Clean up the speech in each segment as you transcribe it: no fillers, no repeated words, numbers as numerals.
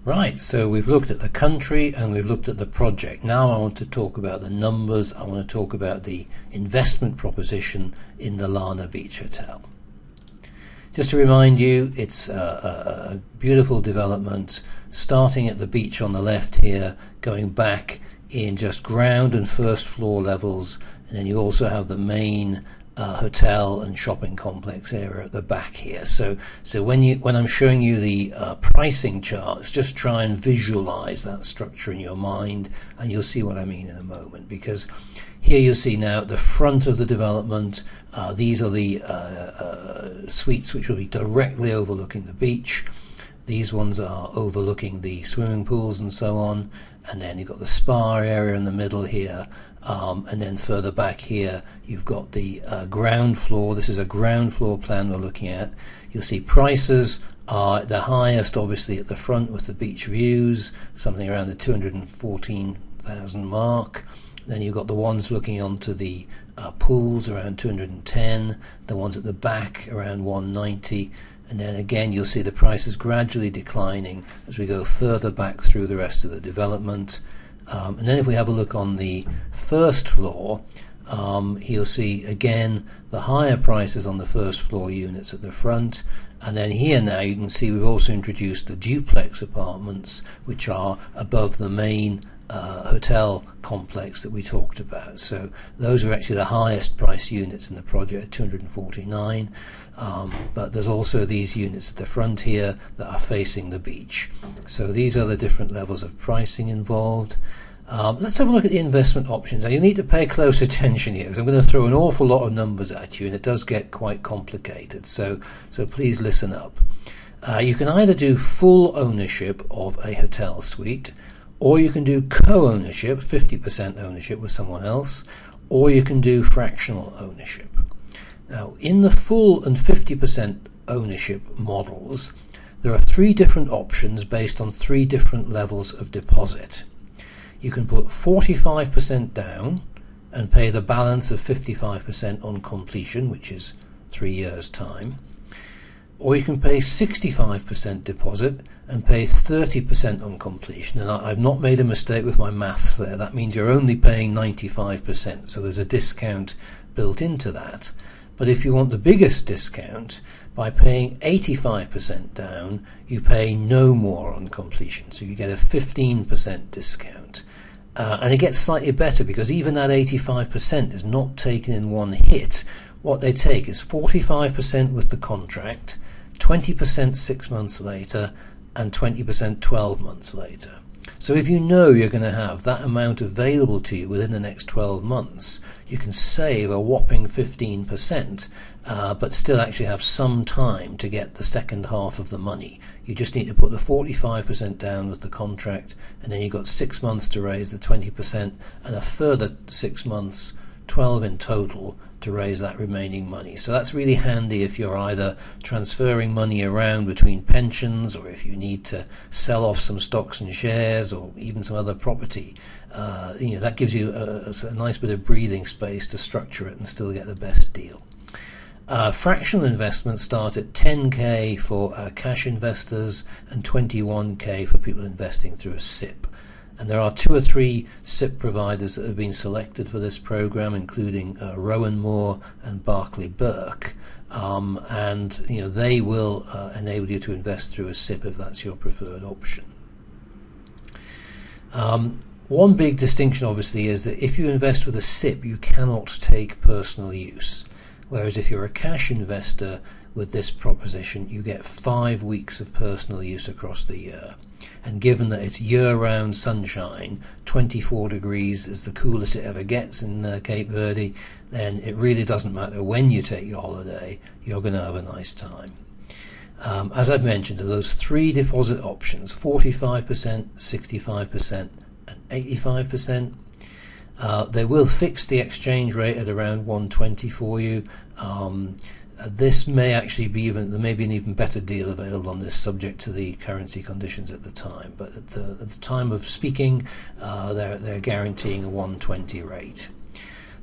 Right, so we've looked at the country and we've looked at the project. Now I want to talk about the numbers. I want to talk about the investment proposition in the Llana Beach Hotel. Just to remind you, it's a beautiful development starting at the beach on the left here, going back in just ground and first floor levels, and then you also have the main hotel and shopping complex area at the back here. So when I'm showing you the pricing charts, just try and visualize that structure in your mind, and you'll see what I mean in a moment. Because here you'll see now at the front of the development, these are the suites which will be directly overlooking the beach. These ones are overlooking the swimming pools and so on, and then you've got the spa area in the middle here, and then further back here you've got the ground floor. This is a ground floor plan we're looking at. You'll see prices are the highest obviously at the front with the beach views, something around the 214,000 mark. Then you've got the ones looking onto the pools around 210, the ones at the back around 190, and then again you'll see the prices gradually declining as we go further back through the rest of the development. And then if we have a look on the first floor, you'll see again the higher prices on the first floor units at the front. And then here now you can see we've also introduced the duplex apartments, which are above the main hotel complex that we talked about. So those are actually the highest price units in the project at 249, but there's also these units at the front here that are facing the beach. So these are the different levels of pricing involved. Let's have a look at the investment options. Now you need to pay close attention here because I'm going to throw an awful lot of numbers at you and it does get quite complicated, so please listen up. You can either do full ownership of a hotel suite, or you can do co-ownership, 50% ownership with someone else, or you can do fractional ownership. Now, in the full and 50% ownership models, there are three different options based on three different levels of deposit. You can put 45% down and pay the balance of 55% on completion, which is 3 years' time. Or you can pay 65% deposit and pay 30% on completion. And I've not made a mistake with my maths there. That means you're only paying 95%, so there's a discount built into that. But if you want the biggest discount, by paying 85% down, you pay no more on completion. So you get a 15% discount. And it gets slightly better because even that 85% is not taken in one hit. What they take is 45% with the contract, 20% 6 months later, and 20% 12 months later. So if you know you're going to have that amount available to you within the next 12 months, you can save a whopping 15%, but still actually have some time to get the second half of the money. You just need to put the 45% down with the contract, and then you've got 6 months to raise the 20%, and a further 6 months, 12 in total, to raise that remaining money. So that's really handy if you're either transferring money around between pensions, or if you need to sell off some stocks and shares, or even some other property. That gives you a nice bit of breathing space to structure it and still get the best deal. Fractional investments start at 10k for cash investors and 21k for people investing through a SIP. And there are 2 or 3 SIP providers that have been selected for this program, including Rowan and Barclay Burke, and they will enable you to invest through a SIP if that's your preferred option. One big distinction obviously is that if you invest with a SIP, you cannot take personal use, whereas if you're a cash investor with this proposition, you get 5 weeks of personal use across the year. And given that it's year-round sunshine, 24 degrees is the coolest it ever gets in Cape Verde, then it really doesn't matter when you take your holiday, you're going to have a nice time. As I've mentioned, there are those 3 deposit options, 45%, 65% and 85%. They will fix the exchange rate at around 120 for you. This may actually be there may be an even better deal available on this, subject to the currency conditions at the time. But at the time of speaking, they're guaranteeing a 120 rate.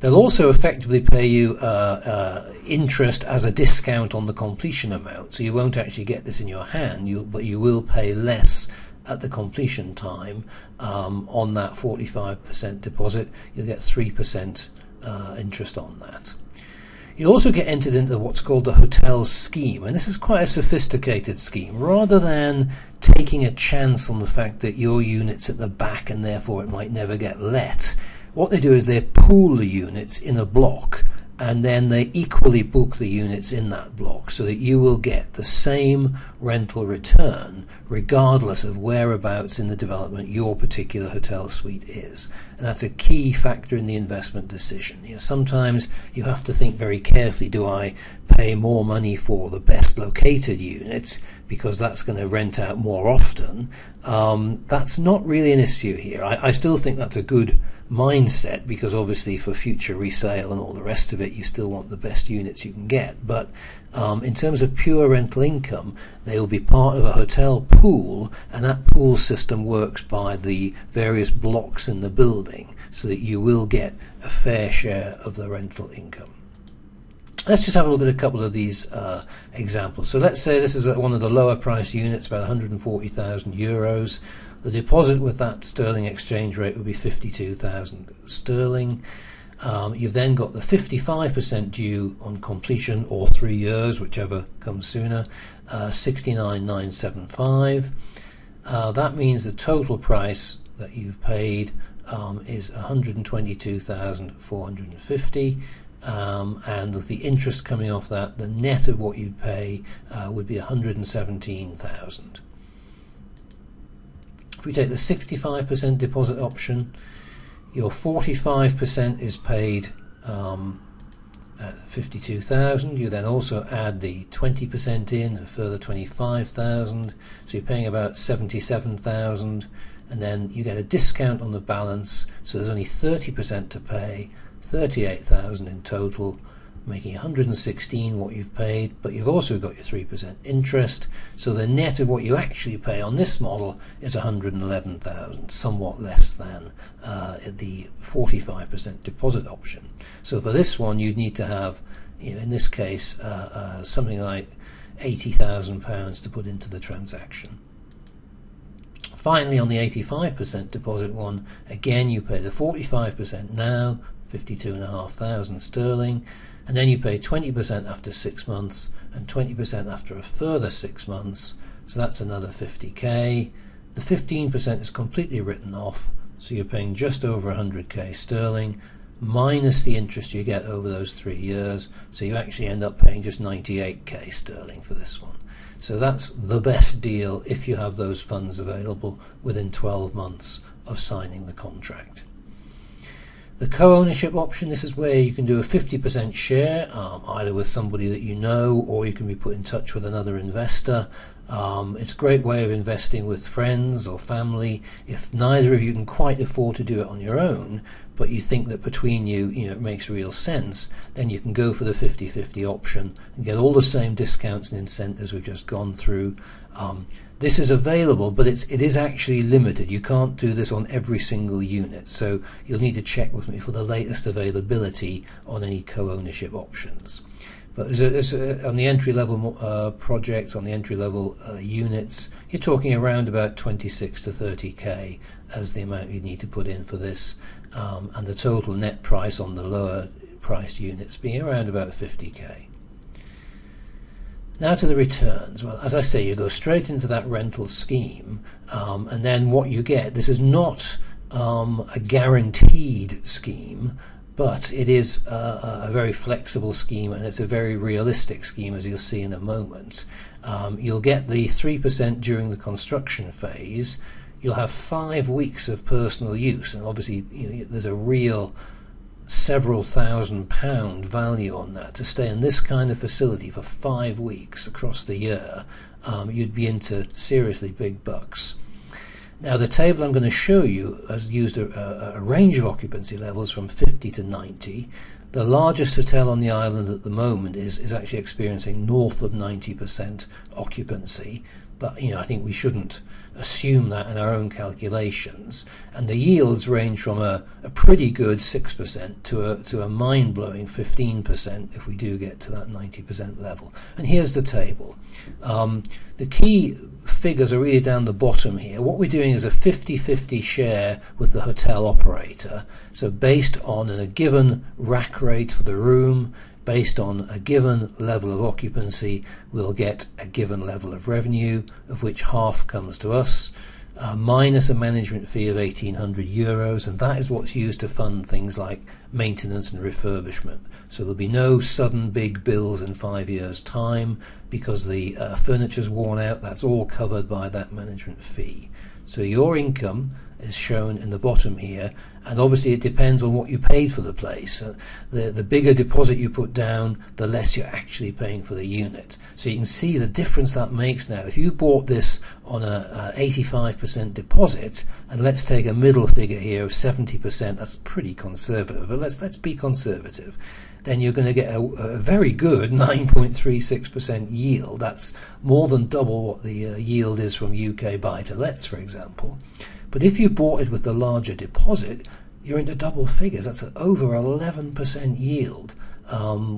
They'll also effectively pay you interest as a discount on the completion amount, so you won't actually get this in your hand, but you will pay less at the completion time on that 45% deposit, you'll get 3% interest on that. You also get entered into what's called the hotel scheme, and this is quite a sophisticated scheme. Rather than taking a chance on the fact that your unit's at the back and therefore it might never get let, what they do is they pool the units in a block, and then they equally book the units in that block so that you will get the same rental return regardless of whereabouts in the development your particular hotel suite is. And that's a key factor in the investment decision. You know, sometimes you have to think very carefully, do I pay more money for the best located units because that's going to rent out more often? That's not really an issue here. I still think that's a good mindset, because obviously for future resale and all the rest of it you still want the best units you can get, but in terms of pure rental income, they will be part of a hotel pool, and that pool system works by the various blocks in the building so that you will get a fair share of the rental income. Let's just have a look at a couple of these examples. So let's say this is one of the lower price units, about 140,000 euros. The deposit with that sterling exchange rate would be 52,000 sterling. You've then got the 55% due on completion, or 3 years, whichever comes sooner, 69,975. That means the total price that you've paid is 122,450. And with the interest coming off that, the net of what you pay would be 117,000. If we take the 65% deposit option, your 45% is paid at 52,000. You then also add the 20% in, a further 25,000, so you're paying about 77,000, and then you get a discount on the balance, so there's only 30% to pay, 38,000 in total, making 116 what you've paid, but you've also got your 3% interest, so the net of what you actually pay on this model is 111,000, somewhat less than the 45% deposit option. So for this one you'd need to have, you know, in this case something like £80,000 to put into the transaction. Finally, on the 85% deposit one, again you pay the 45% now, 52,500 sterling, and then you pay 20% after 6 months and 20% after a further 6 months, so that's another 50k. The 15% is completely written off, so you're paying just over 100k sterling minus the interest you get over those 3 years, so you actually end up paying just 98k sterling for this one. So that's the best deal if you have those funds available within 12 months of signing the contract. The co-ownership option, this is where you can do a 50% share, either with somebody that you know, or you can be put in touch with another investor. It's a great way of investing with friends or family. If neither of you can quite afford to do it on your own, but you think that between you, it makes real sense, then you can go for the 50-50 option and get all the same discounts and incentives we've just gone through. This is available, but it is actually limited. You can't do this on every single unit, so you'll need to check with me for the latest availability on any co-ownership options. But on the entry-level projects, on the entry-level units, you're talking around about 26 to 30k as the amount you need to put in for this, and the total net price on the lower priced units being around about 50k. Now to the returns. Well, as I say, you go straight into that rental scheme, and then what you get, this is not a guaranteed scheme, but it is a very flexible scheme, and it's a very realistic scheme, as you'll see in a moment. You'll get the 3% during the construction phase. You'll have 5 weeks of personal use, and obviously there's a real several £1,000 value on that. To stay in this kind of facility for 5 weeks across the year, you'd be into seriously big bucks. Now the table I'm going to show you has used a range of occupancy levels from 50 to 90. The largest hotel on the island at the moment is actually experiencing north of 90% occupancy, but I think we shouldn't assume that in our own calculations. And the yields range from a pretty good 6% to a mind-blowing 15% if we do get to that 90% level. And here's the table. The key figures are really down the bottom here. What we're doing is a 50-50 share with the hotel operator. So based on a given rack rate for the room, based on a given level of occupancy, we'll get a given level of revenue, of which half comes to us, minus a management fee of €1,800, and that is what's used to fund things like maintenance and refurbishment. So there'll be no sudden big bills in 5 years' time because the furniture's worn out. That's all covered by that management fee. So your income is shown in the bottom here, and obviously it depends on what you paid for the place. The bigger deposit you put down, the less you're actually paying for the unit. So you can see the difference that makes now. If you bought this on a 85% deposit, and let's take a middle figure here of 70%, that's pretty conservative, but let's be conservative. Then you're going to get a very good 9.36% yield. That's more than double what the yield is from UK buy-to-lets, for example. But if you bought it with the larger deposit, you're into double figures. That's over 11% yield,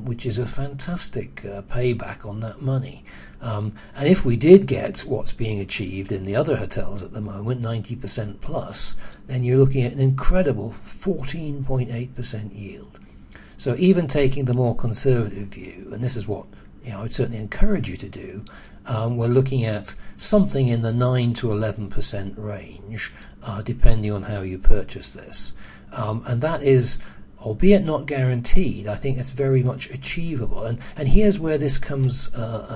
which is a fantastic payback on that money. And if we did get what's being achieved in the other hotels at the moment, 90% plus, then you're looking at an incredible 14.8% yield. So even taking the more conservative view, and this is what I would certainly encourage you to do, we're looking at something in the 9 to 11% range, depending on how you purchase this. And that is, albeit not guaranteed, I think it's very much achievable. And here's where this comes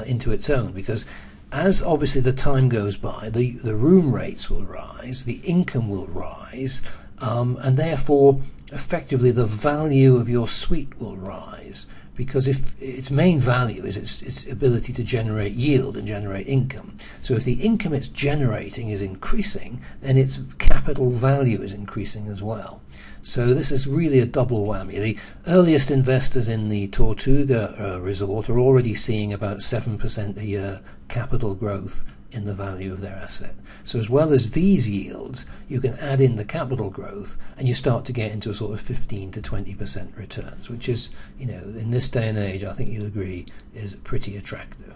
into its own, because as obviously the time goes by, the room rates will rise, the income will rise, and therefore effectively the value of your suite will rise, because if its main value is its ability to generate yield and generate income. So if the income it's generating is increasing, then its capital value is increasing as well. So this is really a double whammy. The earliest investors in the Tortuga resort are already seeing about 7% a year capital growth in the value of their asset. So as well as these yields, you can add in the capital growth, and you start to get into a sort of 15 to 20% returns, which is, in this day and age, I think you'll agree, is pretty attractive.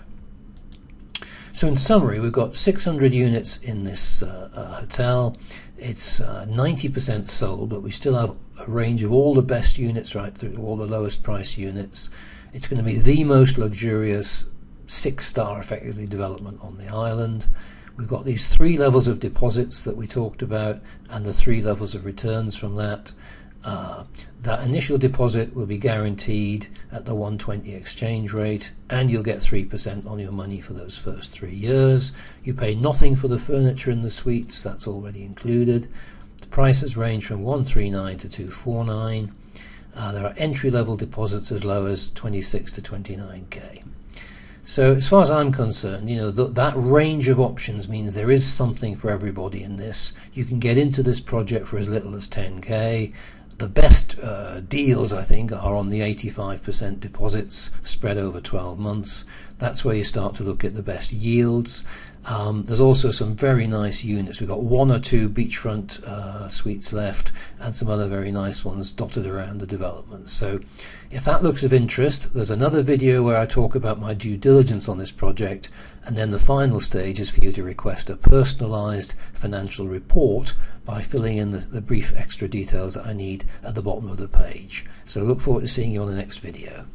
So in summary, we've got 600 units in this hotel. It's 90% sold, but we still have a range of all the best units right through all the lowest price units. It's going to be the most luxurious 6-star effectively development on the island. We've got these 3 levels of deposits that we talked about, and the 3 levels of returns from that. That initial deposit will be guaranteed at the 120 exchange rate, and you'll get 3% on your money for those first 3 years. You pay nothing for the furniture in the suites, that's already included. The prices range from 139 to 249. There are entry-level deposits as low as 26 to 29k. So as far as I'm concerned, that range of options means there is something for everybody in this. You can get into this project for as little as 10k. The best deals, I think, are on the 85% deposits spread over 12 months. That's where you start to look at the best yields. There's also some very nice units. We've got 1 or 2 beachfront suites left, and some other very nice ones dotted around the development. So if that looks of interest, there's another video where I talk about my due diligence on this project, and then the final stage is for you to request a personalized financial report by filling in the brief extra details that I need at the bottom of the page. So look forward to seeing you on the next video.